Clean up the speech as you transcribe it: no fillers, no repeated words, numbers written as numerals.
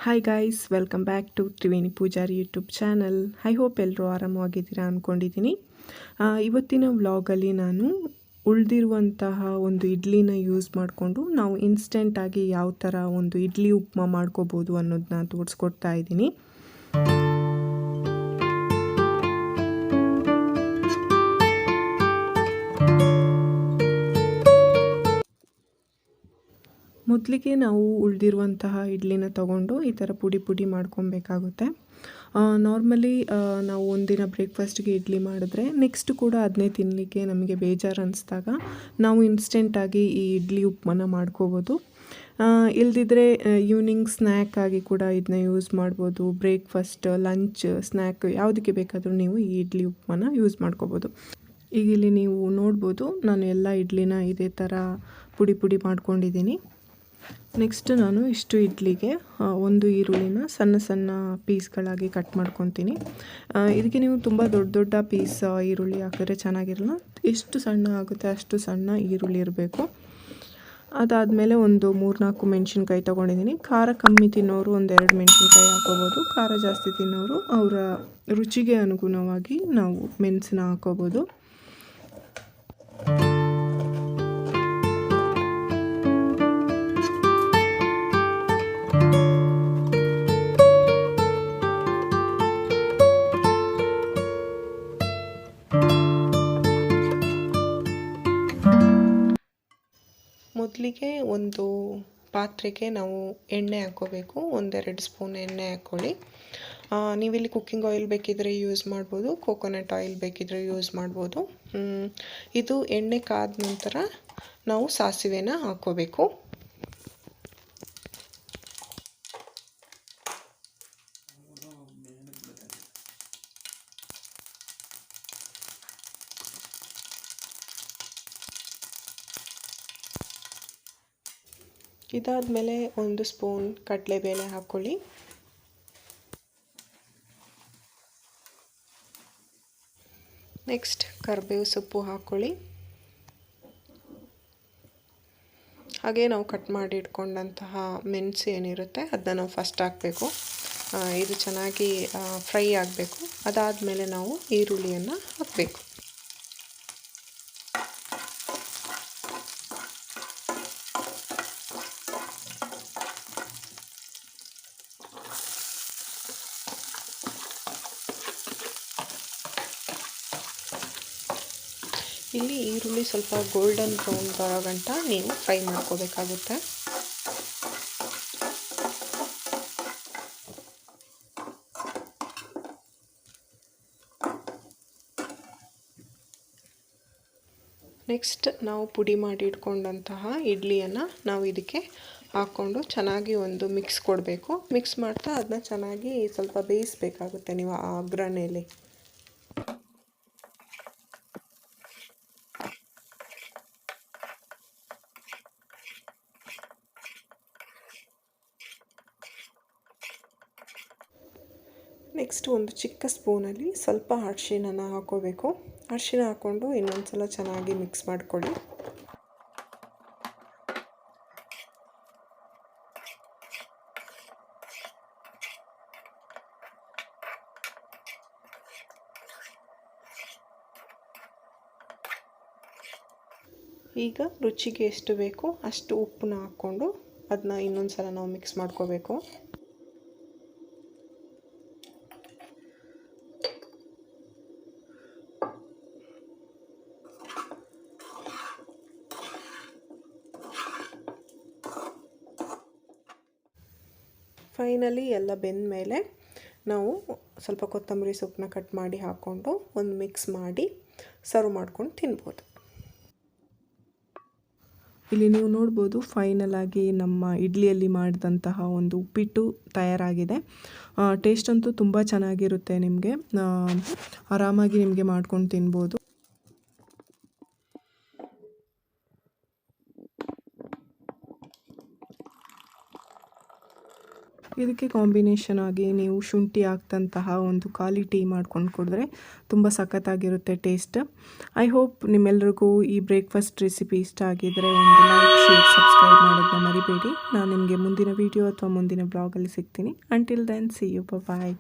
Hi guys, welcome back to Triveni Pujari YouTube channel. I hope ಎಲ್ಲರೂ ಆರಾಮವಾಗಿದ್ದೀರಾ ಅಂದ್ಕೊಂಡಿದ್ದೀನಿ. ಇವತ್ತಿನ ವ್ಲಾಗಲ್ಲಿ ನಾನು ಉಳಿದಿರುವಂತಹ ಒಂದು ಇಡ್ಲಿನ ಯೂಸ್ ಮಾಡಿಕೊಂಡು ನಾವು ಇನ್ಸ್ಟೆಂಟಾಗಿ ಯಾವ ಥರ ಒಂದು ಇಡ್ಲಿ ಉಪ್ಮಾ ಮಾಡ್ಕೋಬೋದು ಅನ್ನೋದನ್ನ ತೋರಿಸ್ಕೊಡ್ತಾ ಇದ್ದೀನಿ. ಮೊದಲಿಗೆ ನಾವು ಉಳಿದಿರುವಂತಹ ಇಡ್ಲಿನ ತೊಗೊಂಡು ಈ ಥರ ಪುಡಿ ಮಾಡ್ಕೊಬೇಕಾಗುತ್ತೆ. ನಾರ್ಮಲಿ ನಾವು ಒಂದಿನ ಬ್ರೇಕ್ಫಾಸ್ಟ್ಗೆ ಇಡ್ಲಿ ಮಾಡಿದ್ರೆ ನೆಕ್ಸ್ಟ್ ಕೂಡ ಅದನ್ನೇ ತಿನ್ನಲಿಕ್ಕೆ ನಮಗೆ ಬೇಜಾರು ಅನಿಸ್ದಾಗ ನಾವು ಇನ್ಸ್ಟೆಂಟಾಗಿ ಈ ಇಡ್ಲಿ ಉಪ್ಮಾನ ಮಾಡ್ಕೋಬೋದು. ಇಲ್ದಿದ್ರೆ ಈವ್ನಿಂಗ್ ಸ್ನ್ಯಾಕ್ ಆಗಿ ಕೂಡ ಇದನ್ನ ಯೂಸ್ ಮಾಡ್ಬೋದು. ಬ್ರೇಕ್ಫಾಸ್ಟ್, ಲಂಚ್, ಸ್ನ್ಯಾಕ್ ಯಾವುದಕ್ಕೆ ಬೇಕಾದರೂ ನೀವು ಈ ಇಡ್ಲಿ ಉಪ್ಮಾನ ಯೂಸ್ ಮಾಡ್ಕೋಬೋದು. ಈಗ ಇಲ್ಲಿ ನೀವು ನೋಡ್ಬೋದು, ನಾನು ಎಲ್ಲ ಇಡ್ಲಿನ ಇದೇ ಥರ ಪುಡಿ ಮಾಡ್ಕೊಂಡಿದ್ದೀನಿ. ನೆಕ್ಸ್ಟ್ ನಾನು ಇಷ್ಟು ಇಡ್ಲಿಗೆ ಒಂದು ಈರುಳ್ಳಿನ ಸಣ್ಣ ಪೀಸ್ಗಳಾಗಿ ಕಟ್ ಮಾಡ್ಕೊತೀನಿ. ಇದಕ್ಕೆ ನೀವು ತುಂಬ ದೊಡ್ಡ ಪೀಸ್ ಈರುಳ್ಳಿ ಹಾಕಿದ್ರೆ ಚೆನ್ನಾಗಿರಲ್ಲ. ಎಷ್ಟು ಸಣ್ಣ ಆಗುತ್ತೆ ಅಷ್ಟು ಸಣ್ಣ ಈರುಳ್ಳಿ ಇರಬೇಕು. ಅದಾದಮೇಲೆ ಒಂದು 3-4 ಮೆಣಸಿನ್ಕಾಯಿ ತೊಗೊಂಡಿದ್ದೀನಿ. ಖಾರ ಕಮ್ಮಿ ತಿನ್ನೋರು 1-2 ಮೆಣಸಿನ್ಕಾಯಿ ಹಾಕೋಬೋದು. ಖಾರ ಜಾಸ್ತಿ ತಿನ್ನೋರು ಅವರ ರುಚಿಗೆ ಅನುಗುಣವಾಗಿ ನಾವು ಮೆಣಸನ್ನ ಹಾಕೋಬೋದು. ಮೊದಲಿಗೆ ಒಂದು ಪಾತ್ರೆಗೆ ನಾವು ಎಣ್ಣೆ ಹಾಕ್ಕೋಬೇಕು. 1-2 ಸ್ಪೂನ್ ಎಣ್ಣೆ ಹಾಕ್ಕೊಳ್ಳಿ. ನೀವಿಲ್ಲಿ ಕುಕ್ಕಿಂಗ್ ಆಯಿಲ್ ಬೇಕಿದ್ರೆ ಯೂಸ್ ಮಾಡ್ಬೋದು, ಕೋಕೋನಟ್ ಆಯಿಲ್ ಬೇಕಿದ್ರೆ ಯೂಸ್ ಮಾಡ್ಬೋದು. ಇದು ಎಣ್ಣೆ ಕಾದ ನಂತರ ನಾವು ಸಾಸಿವೆನ ಹಾಕ್ಕೋಬೇಕು. ಇದಾದಮೇಲೆ 1 ಸ್ಪೂನ್ ಕಡಲೆಬೇಳೆ ಹಾಕ್ಕೊಳ್ಳಿ. ನೆಕ್ಸ್ಟ್ ಕರಿಬೇವು ಸೊಪ್ಪು ಹಾಕ್ಕೊಳ್ಳಿ. ಹಾಗೆ ನಾವು ಕಟ್ ಮಾಡಿ ಇಟ್ಕೊಂಡಂತಹ ಮೆಣಸು ಏನಿರುತ್ತೆ ಅದನ್ನ ನಾವು ಫಸ್ಟ್ ಹಾಕಬೇಕು. ಇದು ಚೆನ್ನಾಗಿ ಫ್ರೈ ಆಗಬೇಕು. ಅದಾದಮೇಲೆ ನಾವು ಈರುಳ್ಳಿಯನ್ನು ಹಾಕಬೇಕು. ಇಲ್ಲಿ ಈರುಳ್ಳಿ ಸ್ವಲ್ಪ ಗೋಲ್ಡನ್ ಬ್ರೌನ್ ಬರೋ ಗಂಟ ನೀವು ಫ್ರೈ ಮಾಡ್ಕೋಬೇಕಾಗುತ್ತೆ. ನೆಕ್ಸ್ಟ್ ನಾವು ಪುಡಿ ಮಾಡಿ ಇಟ್ಕೊಂಡಂತಹ ಇಡ್ಲಿಯನ್ನು ನಾವು ಇದಕ್ಕೆ ಹಾಕ್ಕೊಂಡು ಚೆನ್ನಾಗಿ ಒಂದು ಮಿಕ್ಸ್ ಕೊಡಬೇಕು. ಮಿಕ್ಸ್ ಮಾಡ್ತಾ ಅದನ್ನ ಚೆನ್ನಾಗಿ ಸ್ವಲ್ಪ ಬೇಯಿಸಬೇಕಾಗುತ್ತೆ ನೀವು ಆ ಅಗ್ರಣೆಯಲ್ಲಿ. ನೆಕ್ಸ್ಟ್ ಒಂದು ಚಿಕ್ಕ ಸ್ಪೂನಲ್ಲಿ ಸ್ವಲ್ಪ ಅರಿಶಿನ ಹಾಕ್ಕೋಬೇಕು. ಅರಿಶಿನ ಹಾಕ್ಕೊಂಡು ಇನ್ನೊಂದು ಸಲ ಚೆನ್ನಾಗಿ ಮಿಕ್ಸ್ ಮಾಡ್ಕೊಳ್ಳಿ. ಈಗ ರುಚಿಗೆ ಎಷ್ಟು ಬೇಕು ಅಷ್ಟು ಉಪ್ಪನ್ನ ಹಾಕ್ಕೊಂಡು ಅದನ್ನ ಇನ್ನೊಂದು ಸಲ ನಾವು ಮಿಕ್ಸ್ ಮಾಡ್ಕೋಬೇಕು. ಫೈನಲಿ ಎಲ್ಲ ಬೆಂದ ಮೇಲೆ ನಾವು ಸ್ವಲ್ಪ ಕೊತ್ತಂಬರಿ ಸೊಪ್ಪನ್ನ ಕಟ್ ಮಾಡಿ ಹಾಕ್ಕೊಂಡು ಒಂದು ಮಿಕ್ಸ್ ಮಾಡಿ ಸರ್ವ್ ಮಾಡ್ಕೊಂಡು ತಿನ್ಬೋದು. ಇಲ್ಲಿ ನೀವು ನೋಡ್ಬೋದು, ಫೈನಲ್ ಆಗಿ ನಮ್ಮ ಇಡ್ಲಿಯಲ್ಲಿ ಮಾಡಿದಂತಹ ಒಂದು ಉಪ್ಪಿಟ್ಟು ತಯಾರಾಗಿದೆ. ಟೇಸ್ಟ್ ಅಂತೂ ತುಂಬ ಚೆನ್ನಾಗಿರುತ್ತೆ. ನಿಮಗೆ ಆರಾಮಾಗಿ ನಿಮಗೆ ಮಾಡ್ಕೊಂಡು ತಿನ್ಬೋದು. ಇದಕ್ಕೆ ಕಾಂಬಿನೇಷನ್ ಆಗಿ ನೀವು ಶುಂಠಿ ಹಾಕ್ದಂತಹ ಒಂದು ಖಾಲಿ ಟೀ ಮಾಡ್ಕೊಂಡು ಕುಡಿದ್ರೆ ತುಂಬ ಸಖತ್ತಾಗಿರುತ್ತೆ ಟೇಸ್ಟ್. ಐ ಹೋಪ್ ನಿಮ್ಮೆಲ್ರಿಗೂ ಈ ಬ್ರೇಕ್ಫಾಸ್ಟ್ ರೆಸಿಪಿ ಇಷ್ಟ ಆಗಿದ್ದರೆ ಒಂದು ಲೈಕ್, ಶೇರ್, ಸಬ್ಸ್ಕ್ರೈಬ್ ಮಾಡೋದನ್ನ ಮರಿಬೇಡಿ. ನಾನು ನಿಮಗೆ ಮುಂದಿನ ವೀಡಿಯೋ ಅಥವಾ ಮುಂದಿನ ಬ್ಲಾಗಲ್ಲಿ ಸಿಗ್ತೀನಿ. Until then see you, bye.